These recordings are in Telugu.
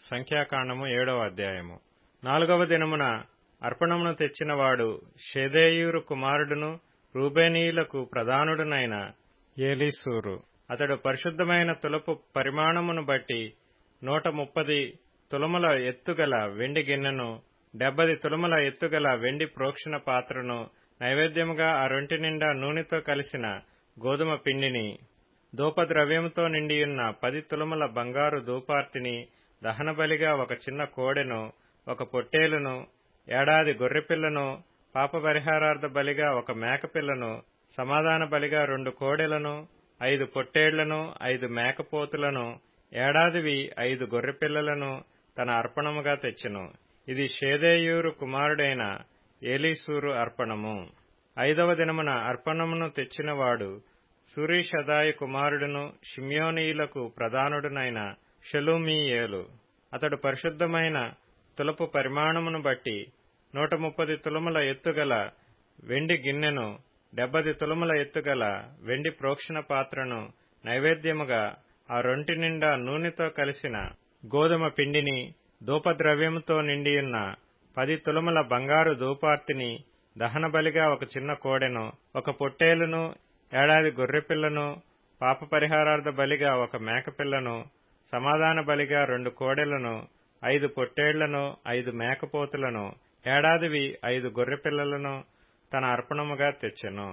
సంఖ్యాకాండము 7వ అధ్యాయము. 4వ దినమున అర్పణమును తెచ్చినవాడు షెదేయూరు కుమారుడును రూబేనీయులకు ప్రధానుడునైన ఏలీసూరు. అతడు పరిశుద్ధమైన తులపు పరిమాణమును బట్టి 130 తులముల ఎత్తుగల వెండి గిన్నెను, 70 తులముల ఎత్తుగల వెండి ప్రోక్షణ పాత్రను, నైవేద్యముగా ఆ రొంటి నిండా నూనెతో కలిసిన గోధుమ పిండిని, ధూపద్రవ్యముతో నిండియున్న 10 తులముల బంగారు ధూపార్తిని, దహనబలిగా ఒక చిన్న కోడెను, ఒక పొట్టేలును, ఏడాది గొర్రెపిల్లను, పాపపరిహారార్థ బలిగా ఒక మేకపిల్లను, సమాధాన బలిగా 2 కోడెలను, 5 పొట్టేళ్లను, 5 మేకపోతులను, ఏడాదివి 5 గొర్రెపిల్లలను తన అర్పణముగా తెచ్చెను. ఇది షెదేయూరు కుమారుడైన ఏలీసూరు అర్పణము. 5వ దినమున అర్పణమును తెచ్చినవాడు సూరీషదాయి కుమారుడును షిమ్యోనీయులకు ప్రధానుడునైన షెలుమీయేలు. అతడు పరిశుద్ధమైన తులపు పరిమాణమును బట్టి 130 తులముల ఎత్తుగల వెండి గిన్నెను, 70 తులముల ఎత్తుగల వెండి ప్రోక్షణ పాత్రను, నైవేద్యముగా ఆ రొంటి నిండా నూనెతో కలిసిన గోధుమ పిండిని, ధూపద్రవ్యముతో నిండియున్న 10 తులముల బంగారు ధూపార్తిని, దహనబలిగా ఒక చిన్న కోడెను, ఒక పొట్టేలును, ఏడాది గొర్రెపిల్లను, పాపపరిహారార్థ బలిగా ఒక మేకపిల్లను, సమాధాన బలిగా 2 కోడెలను, 5 పొట్టేళ్లను, 5 మేకపోతులను, ఏడాదివి 5 గొర్రెపిల్లలను తన అర్పణముగా తెచ్చెను.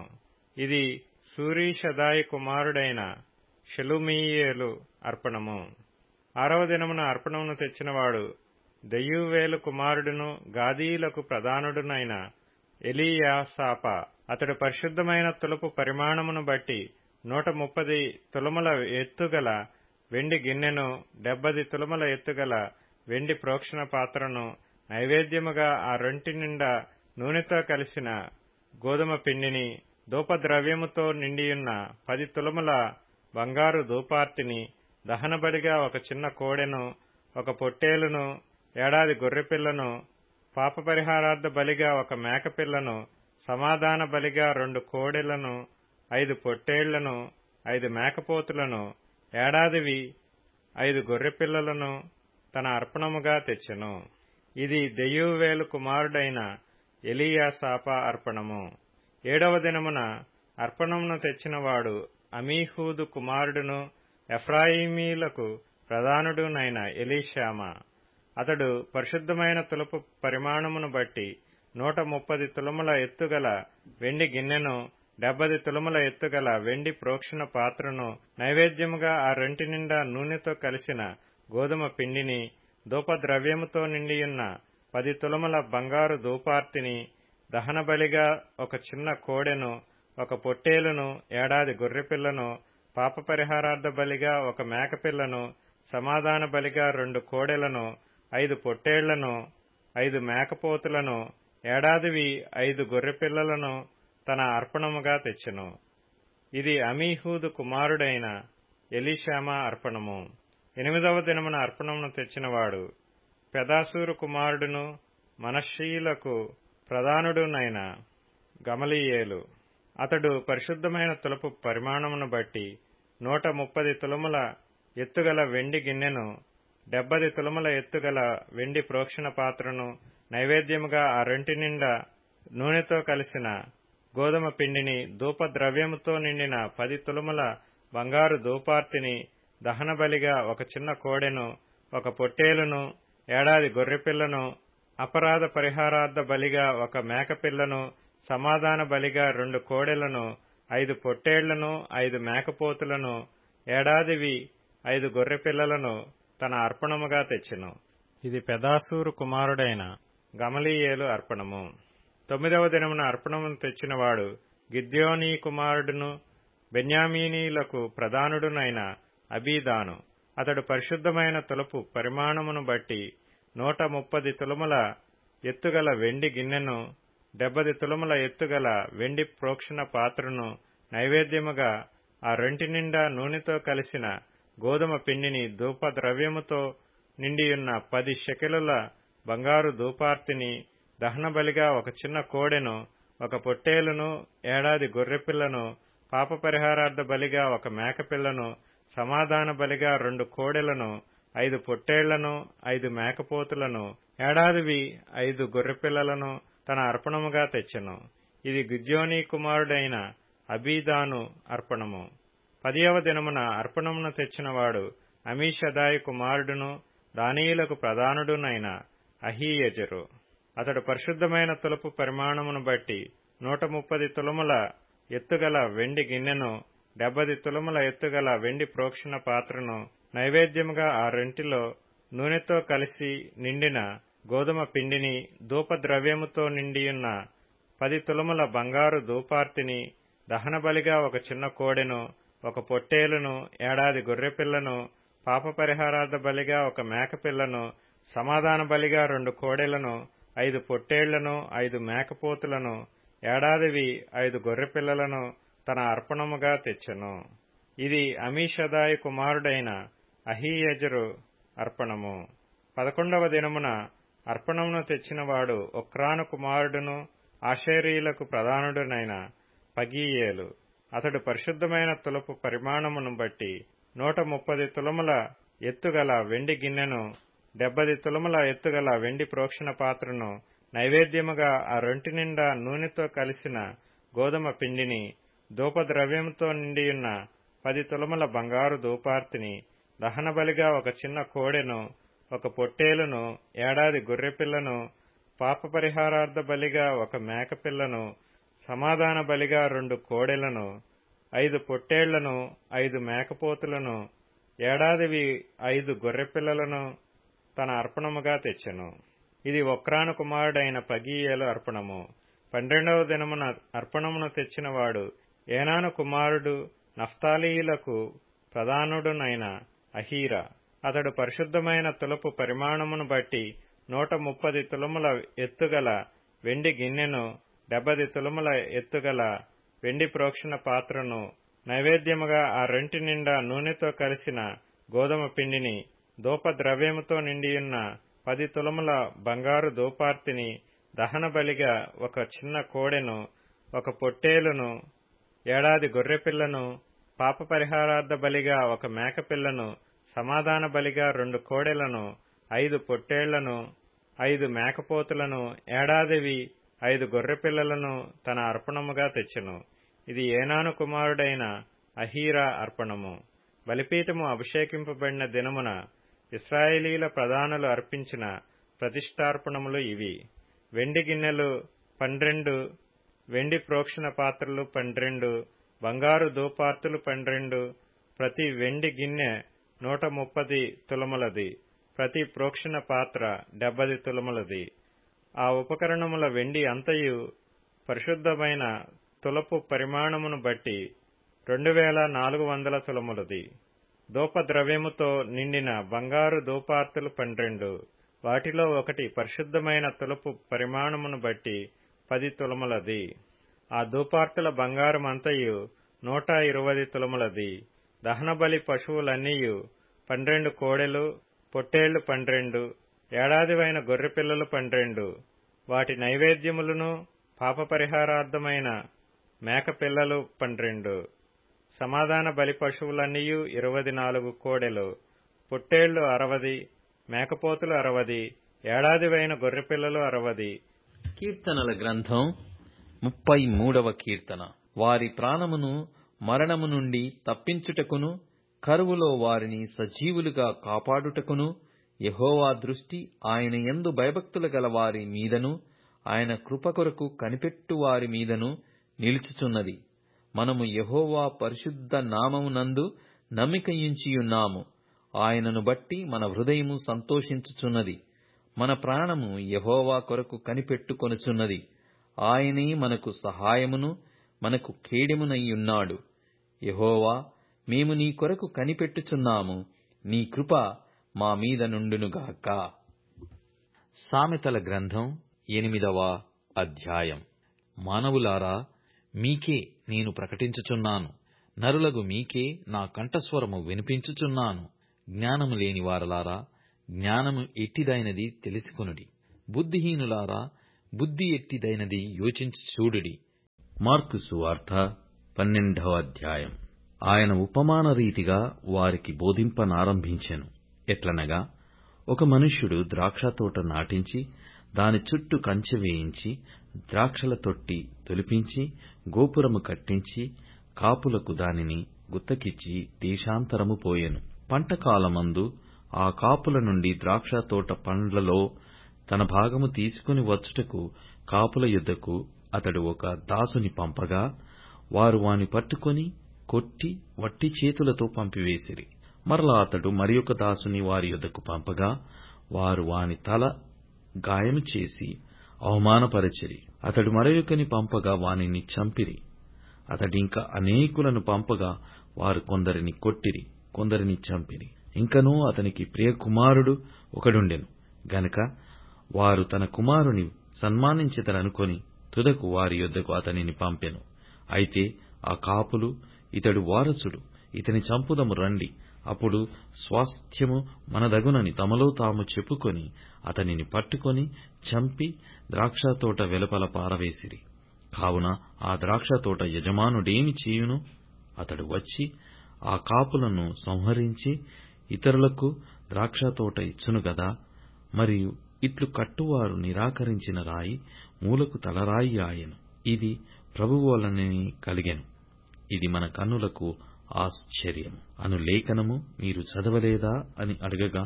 ఇది సూరీషదాయి కుమారుడైన షెలుమీయేలు అర్పణము. 6వ దినమున అర్పణమును తెచ్చినవాడు దెయూవేలు కుమారుడును గాదీయులకు ప్రధానుడునైన ఎలీయాసాప. అతడు పరిశుద్ధమైన తులపు పరిమాణమును బట్టి 130 తులముల ఎత్తుగల వెండి గిన్నెను, 70 తులముల ఎత్తుగల వెండి ప్రోక్షణ పాత్రను, నైవేద్యముగా ఆ రొంటి నిండా నూనెతో కలిసిన గోధుమ పిండిని, ధూపద్రవ్యముతో నిండియున్న 10 తులముల బంగారు ధూపార్తిని, దహనబలిగా ఒక చిన్న కోడెను, ఒక పొట్టేలును, ఏడాది గొర్రెపిల్లను, పాపపరిహారార్థ బలిగా ఒక మేకపిల్లను, సమాధాన బలిగా 2 కోడెలను, 5 పొట్టేళ్లను, 5 మేకపోతులను, ఏడాదివి 5 గొర్రెపిల్లలను తన అర్పణముగా తెచ్చెను. ఇది దెయూవేలు కుమారుడైన ఎలీయాసాప అర్పణము. 7వ దినమున అర్పణమును తెచ్చినవాడు అమీహూదు కుమారుడును ఎఫ్రాయిమీలకు ప్రధానుడునైన ఎలీషామా. అతడు పరిశుద్ధమైన తులపు పరిమాణమును బట్టి 130 తులముల ఎత్తుగల వెండి గిన్నెను, 70 తులముల ఎత్తుగల వెండి ప్రోక్షణ పాత్రను, నైవేద్యముగా ఆ రొంటి నిండా నూనెతో కలిసిన గోధుమ పిండిని, ధూపద్రవ్యముతో నిండియున్న 10 తులముల బంగారు ధూపార్తిని, దహనబలిగా ఒక చిన్న కోడెను, ఒక పొట్టేలును, ఏడాది గొర్రెపిల్లను, పాపపరిహారార్థ బలిగా ఒక మేకపిల్లను, సమాధాన బలిగా 2 కోడెలను, 5 పొట్టేళ్లను, 5 మేకపోతులను, ఏడాదివి 5 గొర్రెపిల్లలను తన అర్పణముగా తెచ్చెను. ఇది అమీహూదు కుమారుడైన ఎలీషామా అర్పణము. 8వ దినమున అర్పణమును తెచ్చినవాడు పెదాసూరు కుమారుడును మనష్షీయులకు ప్రధానుడునైన గమలీయేలు. అతడు పరిశుద్ధమైన తులపు పరిమాణమును బట్టి 130 తులముల ఎత్తుగల వెండి గిన్నెను, 70 తులముల ఎత్తుగల వెండి ప్రోక్షణ పాత్రను, నైవేద్యముగా ఆ రొంటి నిండా నూనెతో కలిసిన గోధుమ పిండిని, ధూపద్రవ్యముతో నిండిన 10 తులముల బంగారు ధూపార్తిని, దహనబలిగా ఒక చిన్న కోడెను, ఒక పొట్టేలును, ఏడాది గొర్రెపిల్లను, అపరాధ పరిహారార్థ బలిగా ఒక మేకపిల్లను, సమాధాన బలిగా 2 కోడెలను, 5 పొట్టేళ్లను, 5 మేకపోతులను, ఏడాదివి 5 గొర్రెపిల్లలను తన అర్పణముగా తెచ్చెను. ఇది పెదాసూరు కుమారుడైన గమలీయేలు అర్పణము. 9వ దినమున అర్పణమును తెచ్చినవాడు గిద్యోనీ కుమారుడును బెన్యామీనీయులకు ప్రధానుడునైన అబీదాను. అతడు పరిశుద్ధమైన తులపు పరిమాణమును బట్టి 130 తులముల ఎత్తుగల వెండి గిన్నెను, 70 తులముల ఎత్తుగల వెండి ప్రోక్షణ పాత్రను, నైవేద్యముగా ఆ రొంటి నిండా నూనెతో కలిసిన గోధుమ పిండిని, ధూపద్రవ్యముతో నిండియున్న 10 షెకెలుల బంగారు ధూపార్తిని, దహనబలిగా ఒక చిన్న కోడెను, ఒక పొట్టేలును, ఏడాది గొర్రెపిల్లను, పాపపరిహారార్థ బలిగా ఒక మేకపిల్లను, సమాధాన బలిగా 2 కోడెలను, 5 పొట్టేళ్లను 5 మేకపోతులను ఏడాదివి 5 గొర్రెపిల్లలను తన అర్పణముగా తెచ్చెను. ఇది గిద్యోనీ కుమారుడైన అబీదాను అర్పణము. 10వ దినమున అర్పణమును తెచ్చినవాడు అమీషదాయి కుమారుడును దానియేలుకు ప్రధానుడునైన అహీయెజెరు. అతడు పరిశుద్ధమైన తులపు పరిమాణమును బట్టి 130 తులముల ఎత్తుగల వెండి గిన్నెను, 70 తులముల ఎత్తుగల వెండి ప్రోక్షణ పాత్రను, నైవేద్యముగా ఆ రెంటిలో నూనెతో కలిసి నిండిన గోధుమ పిండిని, ధూపద్రవ్యముతో నిండియున్న 10 తులముల బంగారు ధూపార్తిని, దహనబలిగా ఒక చిన్న కోడెను, ఒక పొట్టేలును, ఏడాది గొర్రెపిల్లను, పాపపరిహారార్థ బలిగా ఒక మేకపిల్లను, సమాధాన బలిగా 2 కోడెలను, 5 పొట్టేళ్లను, 5 మేకపోతులను, ఏడాదివి 5 గొర్రెపిల్లలను తన అర్పణముగా తెచ్చెను. ఇది అమీషదాయి కుమారుడైన అహీయెజెరు అర్పణము. 11వ దినమున అర్పణమును తెచ్చినవాడు ఒక్రాను కుమారుడును ఆషేరీయులకు ప్రధానుడునైన పగీయేలు. అతడు పరిశుద్ధమైన తులపు పరిమాణమును బట్టి 130 తులముల ఎత్తుగల వెండి గిన్నెను, 70 తులముల ఎత్తుగల వెండి ప్రోక్షణ పాత్రను, నైవేద్యముగా ఆ రొంటి నిండా నూనెతో కలిసిన గోధుమ పిండిని, ధూపద్రవ్యముతో నిండియున్న 10 తులముల బంగారు ధూపార్తిని, దహనబలిగా ఒక చిన్న కోడెను, ఒక పొట్టేలును, ఏడాది గొర్రెపిల్లను, పాపపరిహారార్థ బలిగా ఒక మేకపిల్లను, సమాధాన బలిగా 2 కోడెలను, 5 పొట్టేళ్లను, 5 మేకపోతులను, ఏడాదివి 5 గొర్రెపిల్లలను తన అర్పణముగా తెచ్చెను. ఇది ఒక్రాను కుమారుడైన పగీయేలు అర్పణము. 12వ దినమున అర్పణమును తెచ్చినవాడు ఏనాను కుమారుడు నఫ్తాలీయులకు ప్రధానుడునైన అహీరా. అతడు పరిశుద్ధమైన తులపు పరిమాణమును బట్టి 130 తులముల ఎత్తుగల వెండి గిన్నెను, 70 తులముల ఎత్తుగల వెండి ప్రోక్షణ పాత్రను, నైవేద్యముగా ఆ రెంటి నిండా నూనెతో కలిసిన గోధుమ పిండిని, ధూపద్రవ్యముతో నిండియున్న 10 తులముల బంగారు ధూపార్తిని, దహన బలిగా ఒక చిన్న కోడెను, ఒక పొట్టేలును, ఏడాది గొర్రెపిల్లను, పాపపరిహారార్థ బలిగా ఒక మేకపిల్లను, సమాధాన బలిగా 2 కోడెలను, 5 పొట్టేళ్లను, 5 మేకపోతులను, ఏడాదివి 5 గొర్రెపిల్లలను తన అర్పణముగా తెచ్చెను. ఇది ఏనాను కుమారుడైన అహీరా అర్పణము. బలిపీఠము అభిషేకింపబడిన దినమున ఇశ్రాయేలీల ప్రధానులు అర్పించిన ప్రతిష్ఠార్పణములు ఇవి: వెండి గిన్నెలు 12, వెండి ప్రోక్షణ పాత్రలు 12, బంగారు ధూపార్తులు 12, ప్రతి వెండి గిన్నె 130 తులములది, ప్రతి ప్రోక్షణ పాత్ర 70 తులములది. ఆ ఉపకరణముల వెండి అంతయు పరిశుద్ధమైన తులపు పరిమాణమును బట్టి 2400 తులములది. ధూపద్రవ్యముతో నిండిన బంగారు ధూపార్తులు 12, వాటిలో ఒకటి పరిశుద్ధమైన తులపు పరిమాణమును బట్టి 10 తులములది. ఆ ధూపార్తుల బంగారమంతయు 120 తులములది. దహనబలి పశువులన్నీయు 12 కోడెలు, పొట్టేళ్లు 12, ఏడాదివైన గొర్రెపిల్లలు 12, వాటి నైవేద్యములను, పాపపరిహారార్థమైన మేకపిల్లలు 12, సమాధాన బలి పశువులన్నీయు 24 కోడెలు, పొట్టేళ్లు 60, మేకపోతులు 60, ఏడాదివైన గొర్రెపిల్లలు 60. కీర్తనల గ్రంథం 33వ కీర్తన. వారి ప్రాణమును మరణము నుండి తప్పించుటకును, కరువులో వారిని సజీవులుగా కాపాడుటకును యెహోవా దృష్టి ఆయన యందు భయభక్తులు గల వారి మీదను, ఆయన కృప కొరకు కనిపెట్టు వారి మీదను నిలుచుచున్నది. మనము యెహోవా పరిశుద్ధ నామమునందు నమ్మికయుంచియున్నాము. ఆయనను బట్టి మన హృదయము సంతోషించుచున్నది. మన ప్రాణము యెహోవా కొరకు కనిపెట్టుకొనుచున్నది. ఆయనే మనకు సహాయమును మనకు కేడెమునయ్యున్నాడు. యెహోవా, మేము నీ కొరకు కనిపెట్టుచున్నాము. నీ కృప మా మీద నుండునుగాక. సామెతల గ్రంథం 8వ అధ్యాయం. మానవులారా, మీకే నేను ప్రకటించుచున్నాను, నరులగు మీకే నా కంఠస్వరము వినిపించుచున్నాను. జ్ఞానము లేని వారలారా, జ్ఞానము ఎట్టిదైనది తెలిసికొనుడి. బుద్ధిహీనులారా, బుద్ధి ఎట్టిదైనది యోచించి చూడుడి. మార్కు సువార్త 12వ అధ్యాయం. ఆయన ఉపమాన రీతిగా వారికి బోధింపనారంభించెను. ఎట్లనగా ఒక మనుష్యుడు ద్రాక్షతోట నాటించి దాని చుట్టూ కంచె వేయించి ద్రాక్షల తొట్టి తొలిపించి గోపురము కట్టించి కాపులకు దానిని గుత్తకిచ్చి దేశాంతరము పోయెను. పంటకాలమందు ఆ కాపుల నుండి ద్రాక్షతోట పండ్లలో తన భాగము తీసుకుని వచ్చుటకు కాపుల యొద్దకు అతడు ఒక దాసుని పంపగా వారు వాని పట్టుకొని కొట్టి వట్టి చేతులతో పంపివేసిరి. మరలా అతడు మరియొక దాసుని వారి యొద్దకు పంపగా వారు వాని తల గాయము చేసి అవమానపరచిరి. అతడు మరొకని పంపగా వానిని చంపిరి. అతడింక అనేకులను పంపగా వారు కొందరిని కొట్టిరి, కొందరిని చంపిరి. ఇంకనూ అతనికి ప్రియ కుమారుడు ఒకడుండెను గనుక వారు తన కుమారుని సన్మానించెదరనుకొని తుదకు వారి యొద్దకు అతనిని పంపెను. అయితే ఆ కాపులు, ఇతడు వారసుడు, ఇతని చంపుదము రండి, అప్పుడు స్వాస్థ్యము మనదగునని తమలో తాము చెప్పుకొని అతనిని పట్టుకొని చంపి ద్రాక్షతోట వెలుపల పారవేసిరి. కావున ఆ ద్రాక్షతోట యజమానుడేమి చేయును? అతడు వచ్చి ఆ కాపులను సంహరించి ఇతరులకు ద్రాక్షతోట ఇచ్చును గదా. మరియు ఇట్లు కట్టువారు నిరాకరించిన రాయి మూలకు తలరాయి ఆయెను. ఇది ప్రభువు వలనే కలిగెను. ఇది మన కన్నులకు ఆశ్చర్యము అను లేఖనము మీరు చదవలేదా అని అడగగా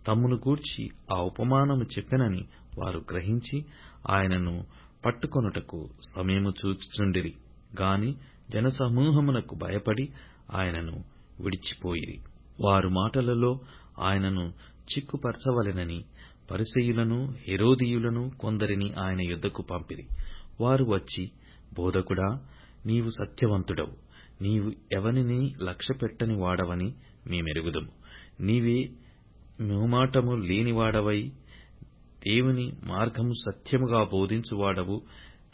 తమ్మును గూర్చి ఆ ఉపమానము చెప్పెనని వారు గ్రహించి ఆయనను పట్టుకొనుటకు సమయము చూచుచుండిరి గాని జనసమూహమునకు భయపడి ఆయనను విడిచిపోయిరి. వారు మాటలలో ఆయనను చిక్కుపరచవలెనని పరిసయ్యులను హెరోదీయులను కొందరిని ఆయన యొద్దకు పంపిరి. వారు వచ్చి, బోధకుడా, నీవు సత్యవంతుడవు, నీవు ఎవనిని లక్ష్యపెట్టని వాడవని మేమెరుగుదుము. నీవే మోమాటము లేనివాడవై దేవుని మార్గము సత్యముగా బోధించువాడవు.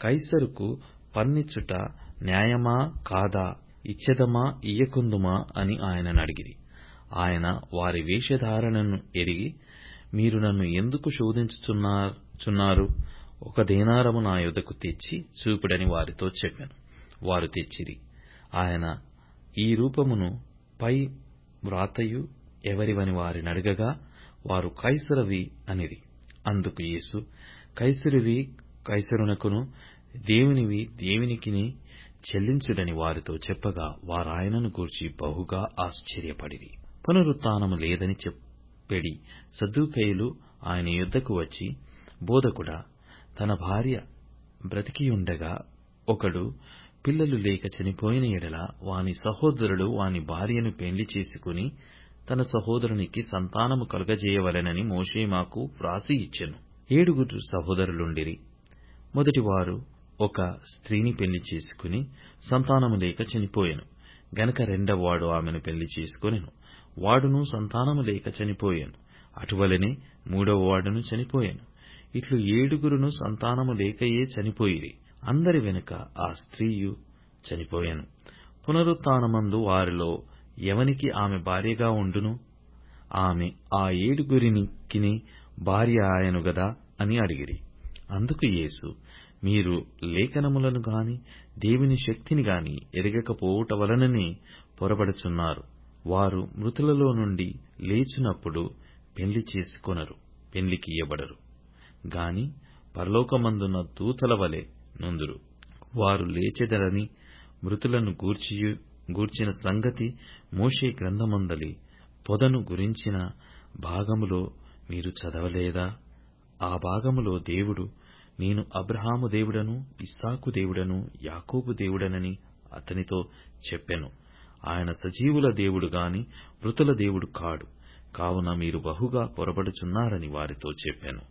కైసరుకు పన్నిచ్చుట న్యాయమా కాదా, ఇచ్చెదమా ఇయ్యకుందుమా అని ఆయననడిగిరి. ఆయన వారి వేషధారణను ఎరిగి, మీరు నన్ను ఎందుకు శోధించుచున్నారు? ఒక దేనారము నా యొద్దకు తెచ్చి చూపుడని వారితో చెప్పెను. వారు తెచ్చిరి. ఆయన ఈ రూపమును పై వ్రాతయు ఎవరివని వారినడగగా వారు కైసరవి అనిరి. అందుకు యేసు, కైసరువి కైసరునకును, దేవునివి దేవునికిని చెల్లించుడని వారితో చెప్పగా వారాయనను గూర్చి బహుగా ఆశ్చర్యపడిరి. పునరుత్థానము లేదని చెప్పెడి సద్దూకయ్యులు ఆయన యొద్దకు వచ్చి, బోధకుడా, తన భార్య బ్రతికియుండగా ఒకడు పిల్లలు లేక చనిపోయిన ఎడల వాని సహోదరుడు వాని భార్యను పెండ్లి చేసుకుని తన సహోదరునికి సంతానము కలుగజేయవలెనని మోషే మాకు వ్రాసి ఇచ్చెను. 7 సహోదరులుండిరి. మొదటివారు ఒక స్త్రీని పెళ్లి చేసుకుని సంతానము లేక చనిపోయెను గనక రెండవవాడు ఆమెను పెళ్లి చేసుకొనెను. వాడును సంతానము లేక చనిపోయెను. అటువలనే మూడవవాడును చనిపోయెను. ఇట్లు 7 సంతానము లేకయే చనిపోయిరి. అందరి వెనుక ఆ స్త్రీయు చనిపోయెను. పునరుత్థానమందు వారిలో ఎవనికి ఆమె భార్యగా ఉండును? ఆమె ఆ 7 భార్య ఆయను గదా అని అడిగిరి. అందుకు యేసు, మీరు లేఖనములను గాని దేవుని శక్తిని గాని ఎరగకపోవుట వలననే పొరబడుచున్నారు. వారు మృతులలో నుండి లేచినప్పుడు పెండ్లి చేసుకొనరు, పెండ్లికియ్యబడరు గాని పరలోకమందున్న దూతల వలె నుందురు. వారు లేచెదరని మృతులను గూర్చిన సంగతి మోషే గ్రంథమందలి పొదను గురించిన భాగములో మీరు చదవలేదా? ఆ భాగములో దేవుడు, నేను అబ్రహాము దేవుడను, ఇస్సాకు దేవుడను, యాకోబు దేవుడనని అతనితో చెప్పెను. ఆయన సజీవుల దేవుడు గాని మృతుల దేవుడు కాడు. కావున మీరు బహుగా పొరబడుచున్నారని వారితో చెప్పెను.